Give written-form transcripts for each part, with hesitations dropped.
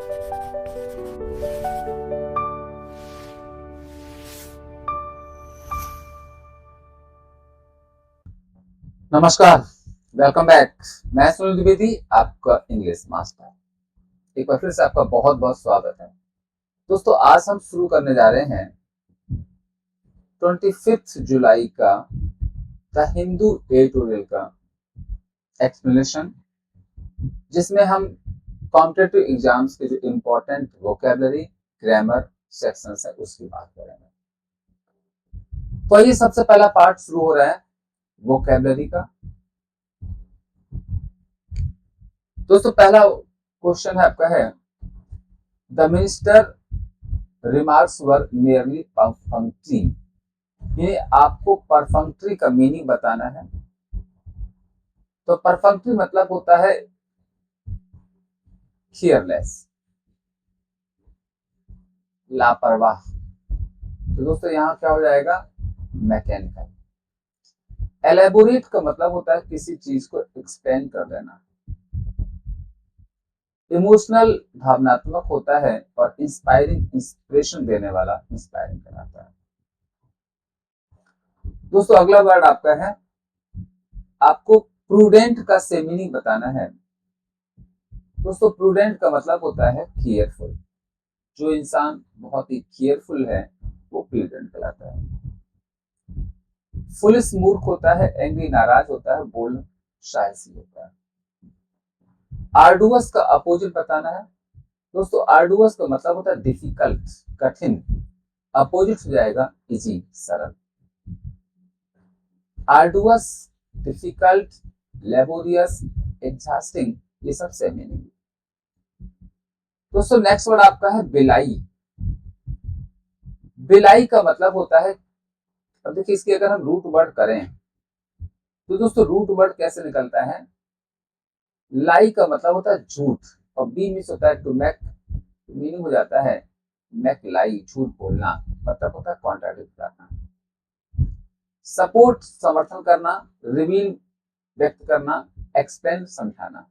नमस्कार, welcome back. मैं सुनील द्विवेदी, आपका इंग्लिश मास्टर। एक बार फिर से आपका बहुत बहुत स्वागत है। दोस्तों, आज हम शुरू करने जा रहे हैं 25 जुलाई का द हिंदू एडिटोरियल का एक्सप्लेनेशन, जिसमें हम कॉम्पिटिटिव एग्जाम्स के जो इम्पोर्टेंट वोकेबलरी ग्रामर सेक्शंस है उसकी बात करेंगे। तो ये सबसे पहला पार्ट शुरू हो रहा है वोकेबलरी का। दोस्तों, पहला क्वेश्चन है आपका है the minister remarks were merely perfunctory, यानी आपको परफंक्टरी का मीनिंग बताना है। तो परफंक्टरी मतलब होता है केयरलेस, लापरवाह। तो दोस्तों यहाँ क्या हो जाएगा, मैकेनिकल। एलेबोरेट का मतलब होता है किसी चीज को एक्सप्लेन कर देना। इमोशनल भावनात्मक होता है, और इंस्पायरिंग इंस्पिरेशन देने वाला, इंस्पायरिंग कराता है। दोस्तों अगला वर्ड आपका है, आपको प्रूडेंट का से मीनिंग बताना है। दोस्तों प्रूडेंट का मतलब होता है केयरफुल। जो इंसान बहुत ही केयरफुल है वो प्रूडेंट कहलाता है। फुलिश मूर्ख होता है, एंग्री नाराज होता है, बोल्ड शायसी होता है। आर्डुअस का अपोजिट बताना है। दोस्तों आर्डुअस का मतलब होता है डिफिकल्ट, कठिन। अपोजिट हो जाएगा इजी, सरल। आर्डुअस, डिफिकल्ट, लेबोरियस, एग्जॉस्टिंग, ये सब सेम मीनिंग। दोस्तों नेक्स्ट वर्ड आपका है बिलाई। बिलाई का मतलब होता है, अब देखिए इसकी अगर हम रूट वर्ड करें तो दोस्तों रूट वर्ड कैसे निकलता है, लाई का मतलब होता है झूठ, और बी मिस होता है टू मेक, मीनिंग हो जाता है मेक लाई, झूठ बोलना, मतलब होता है कॉन्ट्राडिक्ट करना। सपोर्ट समर्थन करना, रिवील व्यक्त करना, एक्सप्लेन समझाना।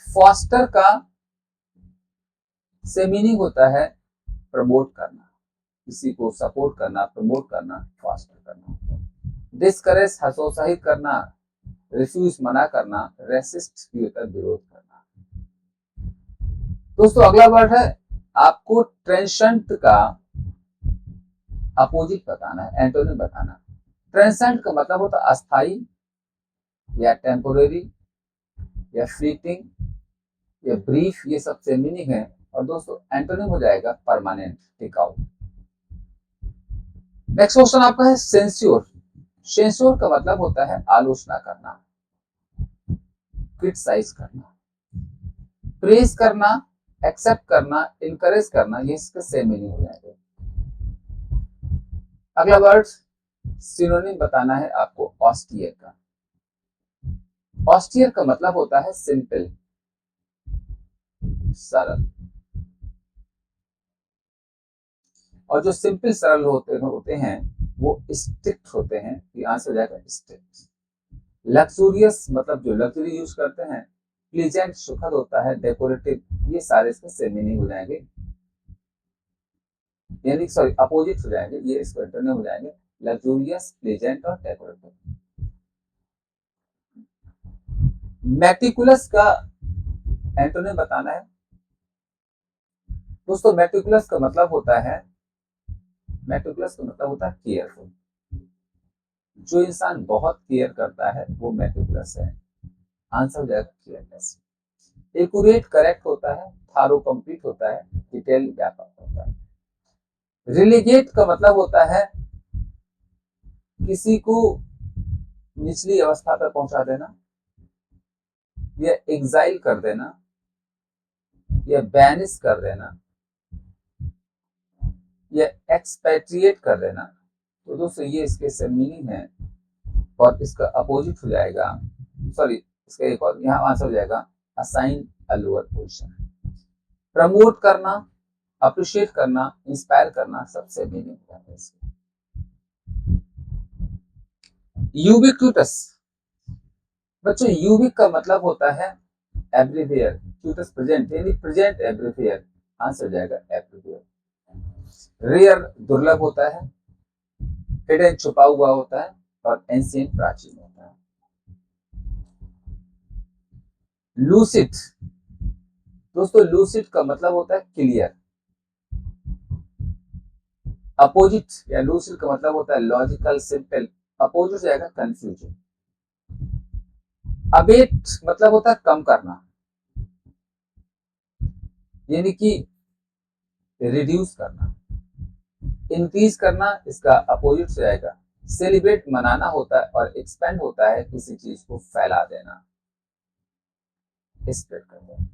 फॉस्टर का से मीनिंग होता है प्रमोट करना, किसी को सपोर्ट करना, प्रमोट करना, फॉस्टर करना। डिस्करेज हतोत्साहित करना, रिफ्यूज मना करना, रेसिस्ट की होता है विरोध करना। दोस्तों अगला वर्ड है, आपको ट्रेंसेंट का अपोजिट बताना है, एंटोनिम बताना। ट्रेंसेंट का मतलब होता है अस्थाई, या टेम्पोरेरी, या फ्लीटिंग, या ब्रीफ, ये सबसे मीनिंग है। और दोस्तों एंटोनिम हो जाएगा परमानेंट, टिकाऊ। नेक्स्ट क्वेश्चन आपका है सेंस्योर। सेंस्योर का मतलब होता है आलोचना करना, क्रिटिसाइज करना, प्रेज करना, एक्सेप्ट करना, इनकरेज करना, ये इसका सेम मीनिंग हो जाएगा। अगला वर्ड सिनोनिम बताना है आपको ऑस्टियर का। ऑस्टियर का मतलब होता है सिंपल, सरल। और जो सिंपल सरल होते हैं वो स्ट्रिक्ट होते हैं, ये आंसर हो जाएगा स्ट्रिक्ट। लग्जूरियस मतलब जो लग्जरी यूज करते हैं। प्लीजेंट सुखद होता है, डेकोरेटिव, ये सारे इसके सेम मीनिंग हो जाएंगे, यानी सॉरी अपोजिट हो जाएंगे, ये इसको इंटरनेट हो जाएंगे, लग्जूरियस, प्लीजेंट और डेकोरेटिव। मेटिकुलस का एंटोनिम बताना है। दोस्तों मेटिकुलस का मतलब होता है, मेटिकुलस का मतलब होता है केयरफुल। जो इंसान बहुत केयर करता है वो मेटिकुलस है, आंसर हो जाएगा केयरलेस। एक्यूरेट करेक्ट होता है, थारो कंप्लीट होता है, डिटेल व्यापक होता है। रिलीगेट का मतलब होता है किसी को निचली अवस्था पर पहुंचा देना, या एग्जाइल कर देना, या बैनिश कर देना, या एक्सपेट्रिएट कर देना। तो दोस्तों ये इसके सब मीनिंग है, और इसका अपोजिट हो जाएगा, सॉरी इसका एक और यहाँ आंसर हो जाएगा assign a lower position. Promote करना, अप्रिशिएट करना, इंस्पायर करना, सबसे मीनिंग है इसका। यूबिक्यूटस, बच्चों यूबिक का मतलब होता है एवरीवेयर, यूबिक्यूटस प्रेजेंट यानी प्रेजेंट एवरीवेयर, आंसर हो जाएगा एवरीवेयर। रेयर दुर्लभ होता है, हिडन छुपा हुआ होता है, और एंशिएंट प्राचीन होता है। लूसिड, दोस्तों लूसिड का मतलब होता है क्लियर। अपोजिट या लूसिड का मतलब होता है लॉजिकल सिंपल, अपोजिट जाएगा कंफ्यूजन। अबेट मतलब होता है कम करना, यानी कि रिड्यूस करना। इंक्रीज करना इसका अपोजिट से आएगा सेलिब्रेट, मनाना होता है, और एक्सपेंड होता है किसी चीज को फैला देना, स्प्रेड कर देना।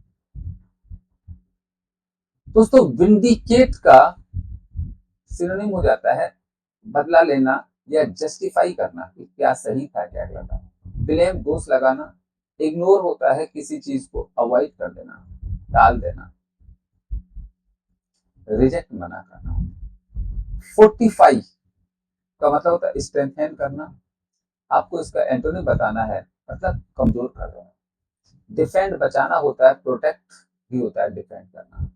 दोस्तों विंडिकेट का सिनोनिम हो जाता है बदला लेना या जस्टिफाई करना कि क्या सही था क्या गलत था। ब्लेम दोष लगाना, इग्नोर होता है किसी चीज को अवॉइड कर देना, टाल देना। रिजेक्ट मना करना। फोर्टिफाई का मतलब होता है स्ट्रेंथन करना, आपको इसका एंटोनिम बताना है, मतलब कमजोर कर देना। डिफेंड बचाना होता है, प्रोटेक्ट भी होता है डिफेंड करना।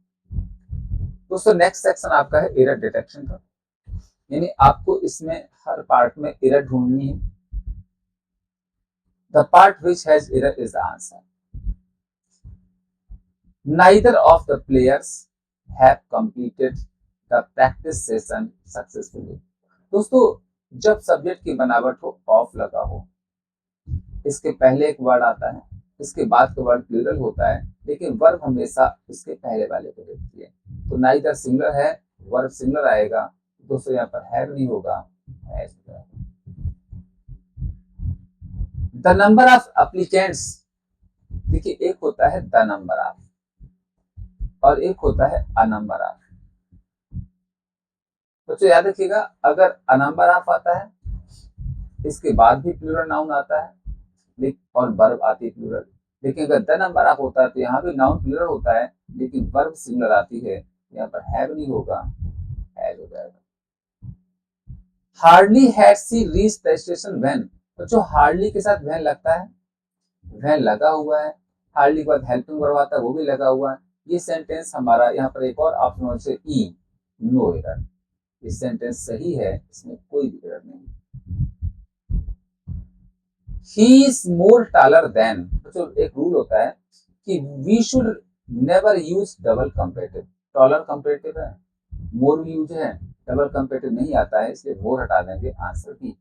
दोस्तों नेक्स्ट सेक्शन आपका है एरर डिटेक्शन का, यानी आपको इसमें हर पार्ट में एरर ढूंढनी है। The part which has error is the answer. Neither of the players have completed the practice session successfully. दोस्तों जब सब्जेक्ट की बनावट हो, ऑफ लगा हो, इसके पहले एक वर्ड आता है, इसके बाद का वर्ड प्लूरल होता है, लेकिन वर्ब हमेशा इसके पहले वाले को देखती है। तो नाइदर सिंगुलर है, वर्ब सिंगुलर आएगा, दोस्तों यहाँ पर हैव नहीं होगा, हैज होगा। द नंबर ऑफ एप्लीकेंट्स, देखिए एक होता है द नंबर ऑफ और एक होता है अ नंबर ऑफ। बच्चों याद रखिएगा, अगर अ नंबर ऑफ आता है इसके बाद भी प्लूरल नाउन आता है और वर्ब आती है प्लूरल, लेकिन अगर द नंबर ऑफ होता है तो यहाँ भी नाउन प्लूरल होता है लेकिन वर्ब सिंगुलर आती है, यहाँ पर हैव नहीं होगा, हैज हो जाएगा। Hardly had she reached the station when, बच्चों हार्डली के साथ व्हेन लगता है, व्हेन लगा हुआ है, हार्डली के बाद हेल्पिंग वर्ब आता है वो भी लगा हुआ है। ये सेंटेंस हमारा यहाँ पर एक और ऑप्शन से ई, नो एरर, ये सेंटेंस सही है, इसमें कोई भी एरर नहीं। He is more taller than, तो एक रूल होता है कि we should never use double comparative। taller comparative है, more भी यूज है, double comparative नहीं आता है, इसलिए more हटा देंगे, answer B.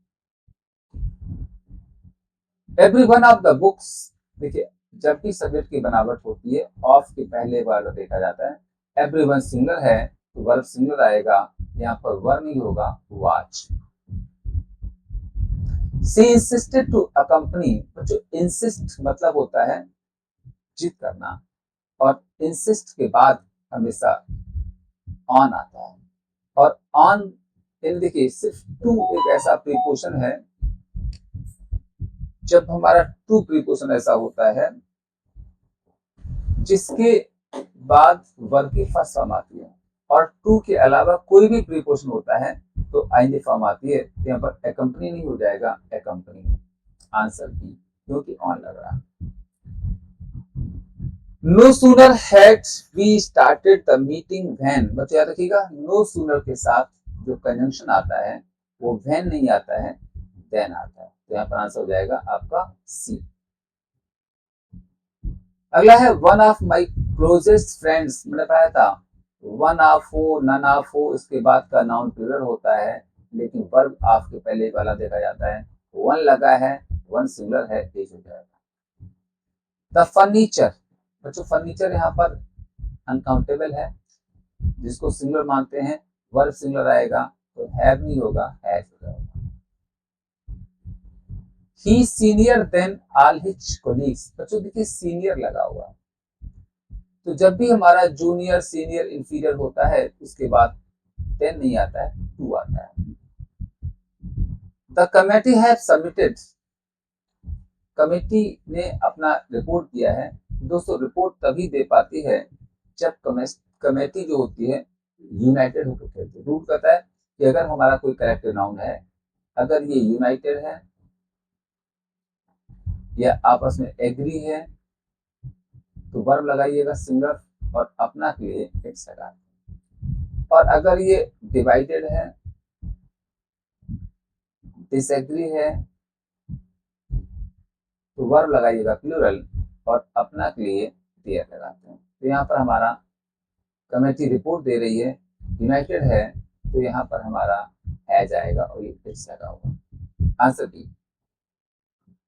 Every one of the books, देखिए जब भी सब्जेक्ट की बनावट होती है ऑफ के पहले वर्ब देखा जाता है। एवरीवन सिंगुलर है तो वर्ब सिंगुलर आएगा, यहाँ पर वर्ब नहीं होगा, watch. She insisted to accompany, जो insist मतलब होता है जिद करना, और insist के बाद हमेशा on आता है, और on देखिए सिर्फ टू एक ऐसा प्रीपोजिशन है, जब हमारा टू प्रीपोजिशन ऐसा होता है जिसके बाद वर्ब की फर्स्ट फॉर्म आती है, और टू के अलावा कोई भी प्रीपोजिशन होता है तो आइंदी फॉर्म आती है, तो यहाँ पर accompany नहीं हो जाएगा, accompany, आंसर बी, क्योंकि ऑन लग रहा है। No sooner had we started the meeting when, बच्चों याद रखिएगा नो सूनर के साथ जो कंजंक्शन आता है वो व्हेन नहीं आता है, देन आता है, तो यहाँ पर आंसर हो जाएगा आपका सी। अगला है one of my closest friends, मैंने बताया था वन ऑफ हो, नन ऑफ हो, इसके बाद का नाउन प्लूरल होता है लेकिन वर्ब ऑफ के पहले वाला देखा जाता है। वन लगा है, वन सिंगुलर है, एज हो जाएगा। द फर्नीचर, बच्चों फर्नीचर यहाँ पर अनकाउंटेबल है, जिसको सिंगुलर मानते हैं, वर्ब सिंगुलर आएगा तो हैव नहीं होगा, हैज हो जाएगा। He senior than all his colleagues, बच्चों देखिए सीनियर लगा हुआ, तो जब भी हमारा जूनियर सीनियर इंफीरियर होता है उसके बाद देन नहीं आता है, टू आता है। The committee have submitted, committee ने अपना रिपोर्ट दिया है। दोस्तों रिपोर्ट तभी दे पाती है जब कमेटी जो होती है यूनाइटेड होकर खेलती है। रूल कहता है कि अगर हमारा कोई कैरेक्टर नाउन है, अगर ये यूनाइटेड है या आपस में एग्री है तो वर्ब लगाइएगा सिंगुलर और अपना के लिए इट्स लगा। और अगर ये डिवाइडेड है, डिसएग्री है, तो वर्ब लगाइएगा प्लूरल और अपना के लिए देयर लगाते हैं। तो यहाँ पर हमारा कमेटी रिपोर्ट दे रही है, यूनाइटेड है, तो यहाँ पर हमारा है जाएगा और ये इट्स लगा होगा। Answer B.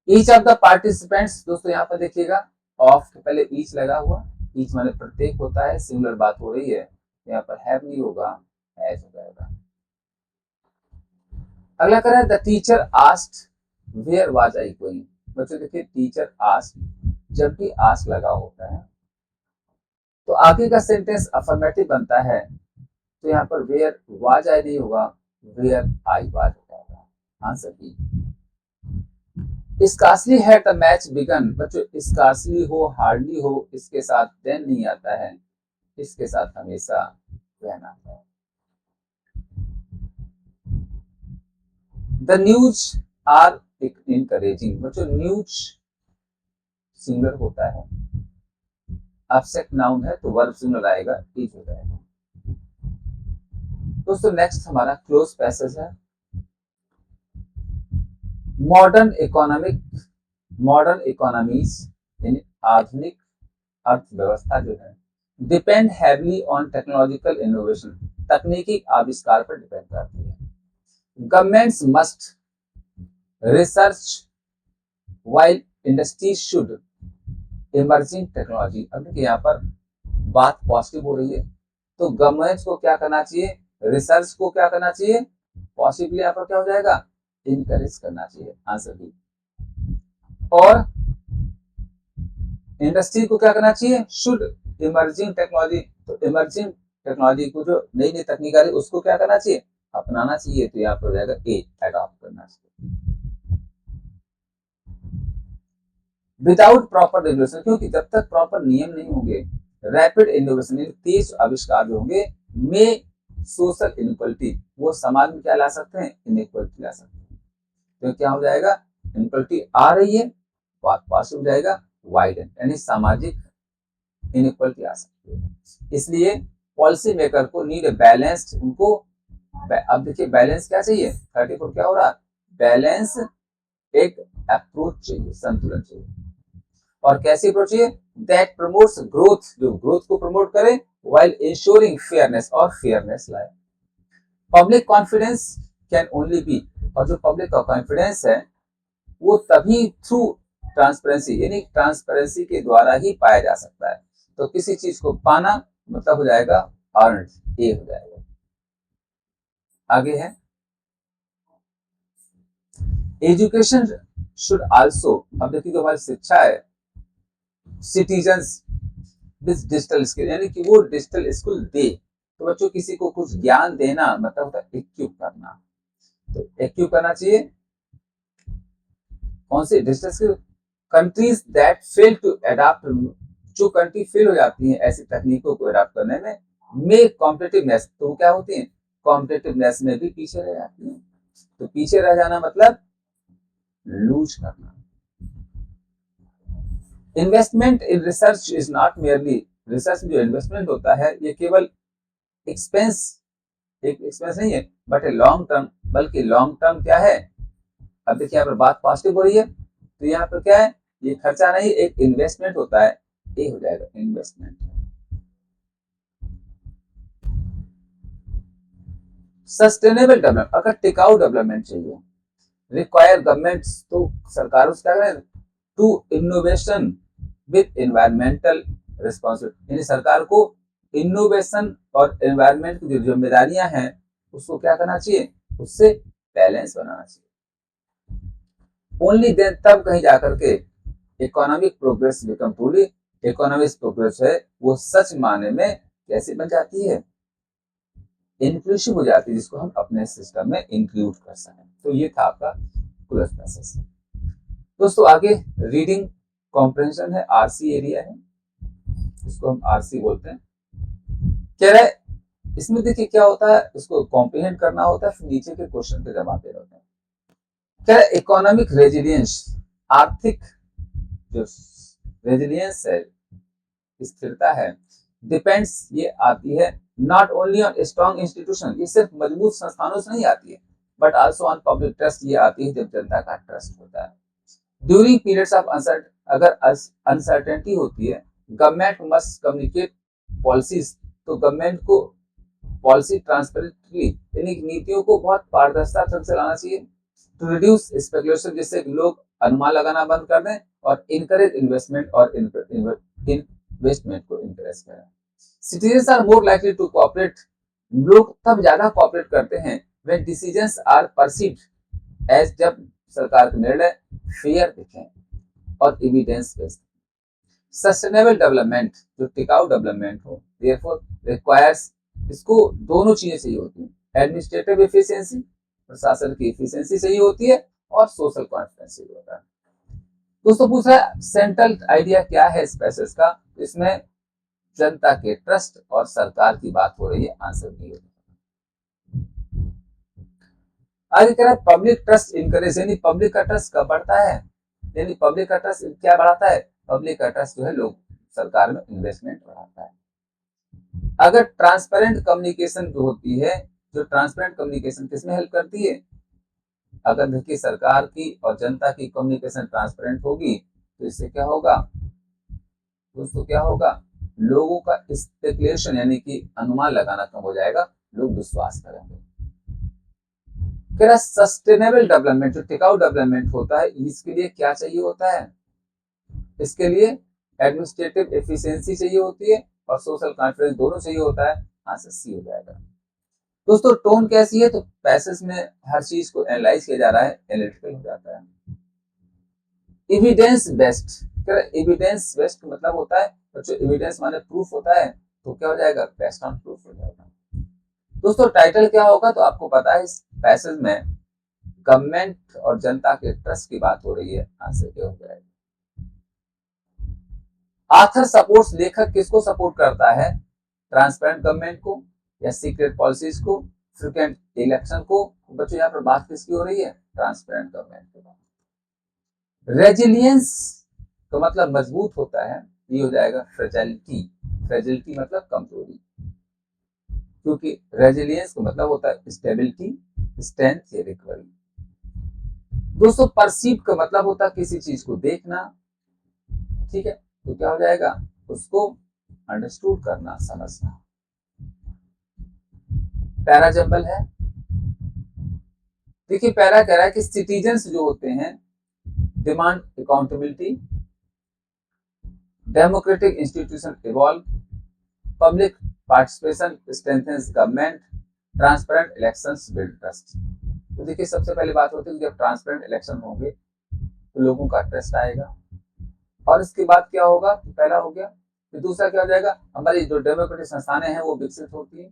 Each of the participants, दोस्तों यहाँ पर देखिएगा ऑफ के पहले ईच लगा हुआ, ईच माने प्रत्येक होता है, सिंगुलर बात हो रही है, यहाँ पर हैव नहीं होगा, हैज हो जाएगा। अगला करें the teacher asked where was I going. बच्चों देखिए टीचर आस्क्ड, जब भी आस्क लगा होता है तो आगे का सेंटेंस अफर्मेटिव बनता है, तो यहाँ पर वेयर वाज आई नहीं होगा, वेयर आई वाज हो जाएगा। Answer B. Scarcely had the match began. बच्चों स्कार्सली हो, हार्डली हो, इसके साथ देन नहीं आता है, इसके साथ हमेशा व्हेन आता है। The news are encouraging. बच्चों न्यूज सिंगुलर होता है, ऑब्जेक्ट नाउन है तो वर्ब सिंगुलर आएगा, इज हो जाएगा। दोस्तों नेक्स्ट हमारा क्लोज पैसेज है। मॉडर्न इकोनॉमीज यानी आधुनिक अर्थव्यवस्था जो है depend heavily on technological innovation, तकनीकी आविष्कार पर डिपेंड करती है। Governments must research while industry should emerging technology. अब देखिए यहाँ पर बात पॉजिटिव हो रही है, तो गवर्नमेंट को क्या करना चाहिए, रिसर्च को क्या करना चाहिए, पॉसिबली यहाँ पर क्या हो जाएगा, इनकरेज करना चाहिए। Answer B. और इंडस्ट्री को क्या करना चाहिए, शुड इमर्जिंग टेक्नोलॉजी, तो इमर्जिंग टेक्नोलॉजी को जो नई नई तकनीक आ रही है उसको क्या करना चाहिए, अपनाना चाहिए। तो यहाँ पर हो जाएगा ए, अडॉप्ट करना चाहिए। विदाउट प्रॉपर रेगुलेशन, क्योंकि जब तक प्रॉपर नियम नहीं होंगे, रैपिड इनोवेशन तेज आविष्कार जो होंगे, में सोशल इनइक्वालिटी, वो समाज में क्या ला सकते हैं, इनइक्वालिटी ला सकते हैं। तो क्या हो जाएगा, इनइक्वालिटी आ रही है, बात पास हो जाएगा वाइडन, यानी सामाजिक इनइक्वालिटी आ सकती है। इसलिए पॉलिसी मेकर को नीड बैलेंस्ड, उनको अब देखिए बैलेंस क्या चाहिए, 34 क्या हो रहा, बैलेंस एक अप्रोच चाहिए, संतुलन चाहिए। और कैसी अप्रोच चाहिए, दैट प्रमोट्स ग्रोथ, जो ग्रोथ को प्रमोट करे, व्हाइल इंश्योरिंग फेयरनेस, और फेयरनेस लाए। Public confidence can only be, और जो पब्लिक का कॉन्फिडेंस है वो तभी थ्रू ट्रांसपेरेंसी, यानी ट्रांसपेरेंसी के द्वारा ही पाया जा सकता है। तो किसी चीज को पाना मतलब हो जाएगा अर्न्ड, ए हो जाएगा। आगे है एजुकेशन शुड आल्सो, अब देखिए जो हमारी शिक्षा है, सिटीजन्स विद डिजिटल स्किल, यानी कि वो डिजिटल स्किल दे। तो बच्चों किसी को कुछ ज्ञान देना मतलब होता है इक्विप करना, तो इक्विप करना चाहिए कौन से digital skill. Countries that fail to adopt, जो कंट्री फेल हो जाती हैं ऐसी तकनीकों को अडॉप्ट करने में कॉम्पिटिटिवनेस, तो वो क्या होती है, कॉम्पिटिटिवनेस में भी पीछे रह जाती हैं। तो पीछे रह जाना मतलब लूज करना। Investment in research is not merely, research में जो इन्वेस्टमेंट होता है ये केवल एक्सपेंस, एक एक्सपेंस नहीं है, बट ए लॉन्ग टर्म, बल्कि लॉन्ग टर्म क्या है। अब देखिए यहाँ पर बात पॉजिटिव हो रही है, तो यहाँ पर क्या है, ये खर्चा नहीं, एक इन्वेस्टमेंट होता है, ये हो जाएगा इन्वेस्टमेंट। सस्टेनेबल डेवलपमेंट, अगर टिकाऊ डेवलपमेंट चाहिए, रिक्वायर गवर्नमेंट, तो सरकारों से क्या करें, to innovation with environmental responsibility, यानी सरकार को इनोवेशन और एनवायरमेंट की जो जिम्मेदारियां हैं उसको क्या करना चाहिए, उससे बैलेंस बनाना चाहिए। ओनली देन, तब कहीं जाकर के economic progress become truly, economic progress है वो सच माने में कैसे बन जाती है, इंक्लूसिव हो जाती है, जिसको हम अपने सिस्टम में इंक्लूड कर सकें। तो ये था आपका क्लोज पैसेज। दोस्तों आगे रीडिंग कॉम्प्रिहेंशन है, आरसी एरिया है, इसको हम आरसी बोलते हैं। कह रहा है इसमें देखिए क्या होता है, इसको कॉम्प्रिहेंड करना होता है, फिर नीचे के क्वेश्चन के जवाब देने होते हैं। कह रहा है इकोनॉमिक रेजिलियंस, आर्थिक जो रेजिलियंस है, स्थिरता है, डिपेंड्स ये आती है not only on strong institution, ये सिर्फ मजबूत संस्थानों से नहीं आती है, but also on public trust, ये आती है जब जनता का ट्रस्ट होता है। ड्यूरिंग पीरियड्स ऑफ अगर अनसर्टेनिटी होती है, गवर्नमेंट मस्ट कम्युनिकेट पॉलिसीज, तो गवर्नमेंट को पॉलिसी ट्रांसपेरेंटली, यानी नीतियों को बहुत पारदर्शिता ढंग से लाना चाहिए, टू रिड्यूस स्पेकुलेशन, जिससे लोग अनुमान लगाना बंद कर दें, और इनकरेज इन्वेस्टमेंट और इन्वेस्टमेंट को इनकरेज करें। Citizens are more likely to cooperate, लोग तब ज्यादा कोऑपरेट करते हैं when decisions are perceived as, जब सरकार के निर्णय फेयर दिखें और एविडेंस बेस्ड। सस्टेनेबल डेवलपमेंट, जो टिकाऊ डेवलपमेंट हो, देयरफॉर रिक्वायर्स, इसको दोनों चीजें चाहिए होती है, एडमिनिस्ट्रेटिव एफिशिएंसी, प्रशासन की एफिशिएंसी चाहिए होती है, और सोशल कॉन्फिडेंस चाहिए होता है। दोस्तों पूछ रहा है सेंट्रल आइडिया क्या है इस पैसेज का, इसमें जनता के ट्रस्ट और सरकार की बात हो रही है, आंसर नहीं होगा। आगे कह रहा है पब्लिक ट्रस्ट इनकरेज, यानी पब्लिक का ट्रस्ट कब बढ़ता है, यानी पब्लिक का ट्रस्ट क्या बढ़ाता है, पब्लिक का ट्रस्ट जो है लोग सरकार में इन्वेस्टमेंट बढ़ाता है। अगर ट्रांसपेरेंट कम्युनिकेशन जो होती है, जो ट्रांसपेरेंट कम्युनिकेशन किसमें हेल्प करती है, अगर देखिए सरकार की और जनता की कम्युनिकेशन ट्रांसपेरेंट होगी तो इससे क्या होगा दोस्तों, क्या होगा, लोगों का स्पेकुलेशन यानी कि अनुमान लगाना कम हो जाएगा, लोग विश्वास करेंगे। सस्टेनेबल डेवलपमेंट, जो टिकाऊ डेवलपमेंट होता है, इसके लिए क्या चाहिए होता है, इसके लिए एडमिनिस्ट्रेटिव एफिशिएंसी चाहिए होती है और सोशल कॉन्फिडेंस, दोनों चाहिए होता है, आंसर सी हो जाएगा। दोस्तों टोन कैसी है, तो पैसेज में हर चीज को एनालाइज किया जा रहा है, एनालिटिकल हो जाता है। एविडेंस बेस्ड, एविडेंस बेस्ड मतलब होता है बच्चों, एविडेंस माने प्रूफ होता है, तो क्या हो जाएगा, बेस्ड ऑन प्रूफ हो जाएगा। दोस्तों टाइटल क्या होगा, तो आपको पता है इस पैसेज में गवर्नमेंट और जनता के ट्रस्ट की बात हो रही है, आंसर क्या हो जाएगा। आथर सपोर्ट्स, लेखक किसको सपोर्ट करता है, ट्रांसपेरेंट गवर्नमेंट को या सीक्रेट पॉलिसीज को, फ्रीक्वेंट इलेक्शन को, बच्चों यहाँ पर बात किसकी हो रही है, ट्रांसपेरेंट गवर्नमेंट की। रेजिलियंस तो मतलब मजबूत होता है, ये हो जाएगा फ्रेजिलिटी, फ्रेजिलिटी मतलब कमजोरी, क्योंकि रेजिलियंस का मतलब होता है स्टेबिलिटी, स्ट्रेंथ या रिकवरी। दोस्तों परसीव का मतलब होता है किसी चीज को देखना, ठीक है, तो क्या हो जाएगा, उसको अंडरस्टूड करना, समझना। पैरा जंबल है, देखिए पैरा कह रहा है कि सिटीजन्स जो होते हैं demand accountability, democratic institution evolve, public participation strengthens government, transparent elections build trust. तो देखिए सबसे पहले बात होती है जब ट्रांसपेरेंट इलेक्शन होंगे तो लोगों का ट्रस्ट आएगा, और इसके बाद क्या होगा, तो पहला हो गया, फिर दूसरा क्या हो जाएगा, हमारी जो डेमोक्रेटिक संस्थानें हैं वो विकसित होती है।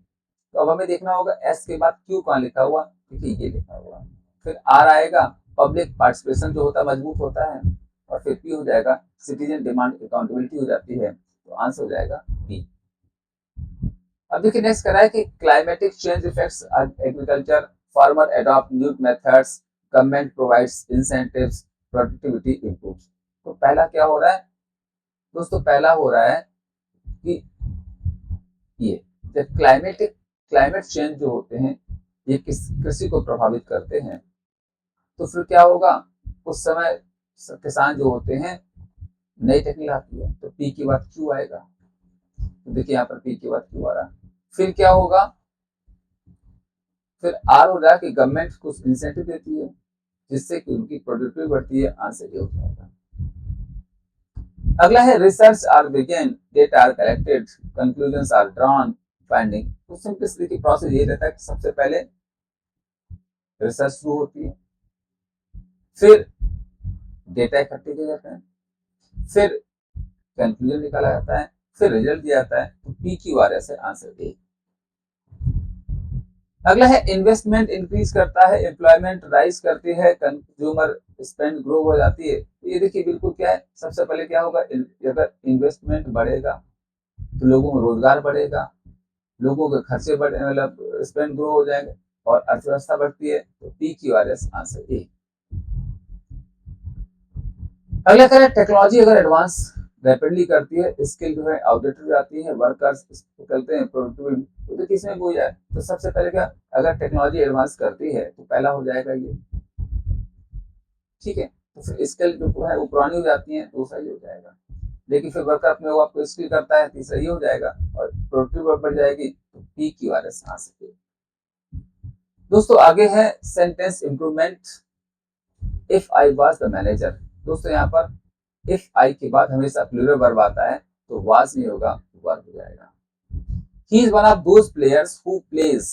तो अब हमें देखना होगा एस के बाद क्यू कहाँ लिखा हुआ, देखिए ये लिखा हुआ, फिर आर आएगा, पब्लिक पार्टिसिपेशन जो होता है मजबूत होता है, और फिर पी हो जाएगा, सिटीजन डिमांड अकाउंटेबिलिटी हो जाती है, तो आंसर हो जाएगा बी। अब देखिए नेक्स्ट करा है कि climatic change effects agriculture, farmer adopt new methods, government provides incentives, productivity improves. तो पहला क्या हो रहा है दोस्तों, पहला हो रहा है कि ये जब क्लाइमेट चेंज जो होते हैं ये कृषि को प्रभावित करते हैं, तो फिर क्या होगा, उस समय किसान जो होते हैं नई टेक्निक आती है, तो पी के बाद क्यू आएगा, तो देखिए यहाँ पर पी के बाद क्यू आ रहा है। फिर क्या होगा, फिर आर हो रहा है कि गवर्नमेंट कुछ इंसेंटिव देती है जिससे कि उनकी प्रोडक्टिविटी बढ़ती है, आंसर ये हो जाएगा। अगला है research are begin, data are collected, conclusions are drawn, finding. तो सिंपलिसिटी की प्रोसेस ये रहता है कि सबसे पहले रिसर्च शुरू होती है, फिर डेटा इकट्ठे किए जाते हैं, फिर कंक्लूजन निकाला जाता है, फिर रिजल्ट दिया जाता है, तो पी क्यू आर एस है, आंसर ए। अगला है इन्वेस्टमेंट इंक्रीज करता है, एम्प्लॉयमेंट राइज करती है, कंज्यूमर स्पेंड ग्रो हो जाती है। तो ये देखिए बिल्कुल क्या है, सबसे पहले क्या होगा, अगर इन्वेस्टमेंट बढ़ेगा तो लोगों में रोजगार बढ़ेगा, लोगों के खर्चे बढ़े, मतलब स्पेंड ग्रो हो जाएंगे और अर्थव्यवस्था बढ़ती है, तो P Q R S, answer A. अगला करें टेक्नोलॉजी अगर एडवांस रैपिडली करती है, स्किल जो है आउटडेटेड हो जाती है, वर्कर्स करते हैं प्रोडक्टिविटी, तो किसमें हो जाए, तो सबसे पहले क्या, अगर टेक्नोलॉजी एडवांस करती है तो पहला हो जाएगा ये, ठीक है। तो फिर स्किल जो है वो पुरानी हो जाती है, दूसरा ये हो जाएगा। लेकिन फिर वर्कर अपने वो आपको स्किल करता है, तीसरा ये हो जाएगा, और प्रोडक्टिविटी बढ़ जाएगी, तो पी क्यू आर एस आ सके। दोस्तों आगे है sentence improvement. If I was the manager, दोस्तों यहाँ पर इफ आई के बाद हमेशा प्लूरल वर्ब आता है, तो वाज नहीं होगा, वर्ब हो जाएगा। He is one of those players who plays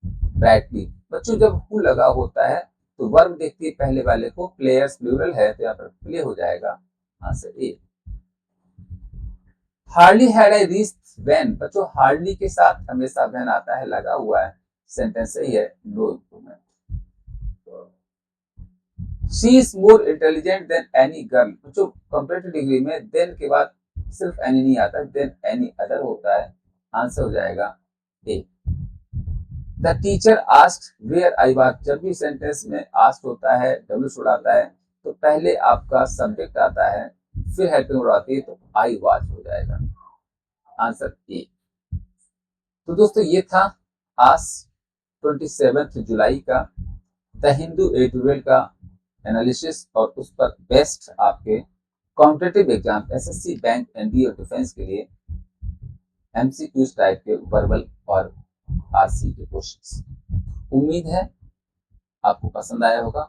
brightly. बच्चों जब हु लगा होता है तो वर्ब देखती है पहले वाले को, प्लेयर्स प्लूरल है तो यहाँ पर प्ले हो जाएगा, answer A. Hardly had I reached when, बच्चों हार्डली के साथ हमेशा व्हेन आता है, लगा हुआ है, सेंटेंस सही है, no improvement. She is more intelligent than any girl, बच्चों कंपैरेटिव डिग्री में देन के बाद सिर्फ एनी नहीं आता, देन एनी अदर होता है, आंसर हो जाएगा A. The teacher asked where I was, जब भी सेंटेंस में आस्क्ड होता है, डब्ल्यू छोड़ आता है, तो पहले आपका सब्जेक्ट आता है, फिर हेल्पिंग वर्ब आती है, तो आई वाज हो जाएगा, आंसर ए। तो दोस्तों ये था आज 27 जुलाई का द हिंदू एडिटोरियल का एनालिसिस, और उस पर बेस्ट आपके competitive exam SSC, bank, NDA और डिफेंस के लिए एमसीक्यूज टाइप के वर्बल और आरसी के क्वेश्चंस। उम्मीद है आपको पसंद आया होगा।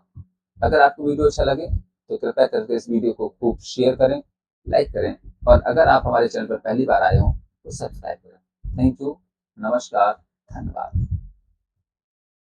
अगर आपको वीडियो अच्छा लगे तो कृपया करके इस वीडियो को खूब शेयर करें, लाइक करें, और अगर आप हमारे चैनल पर पहली बार आए हो तो सब्सक्राइब करें। थैंक यू, नमस्कार, धन्यवाद।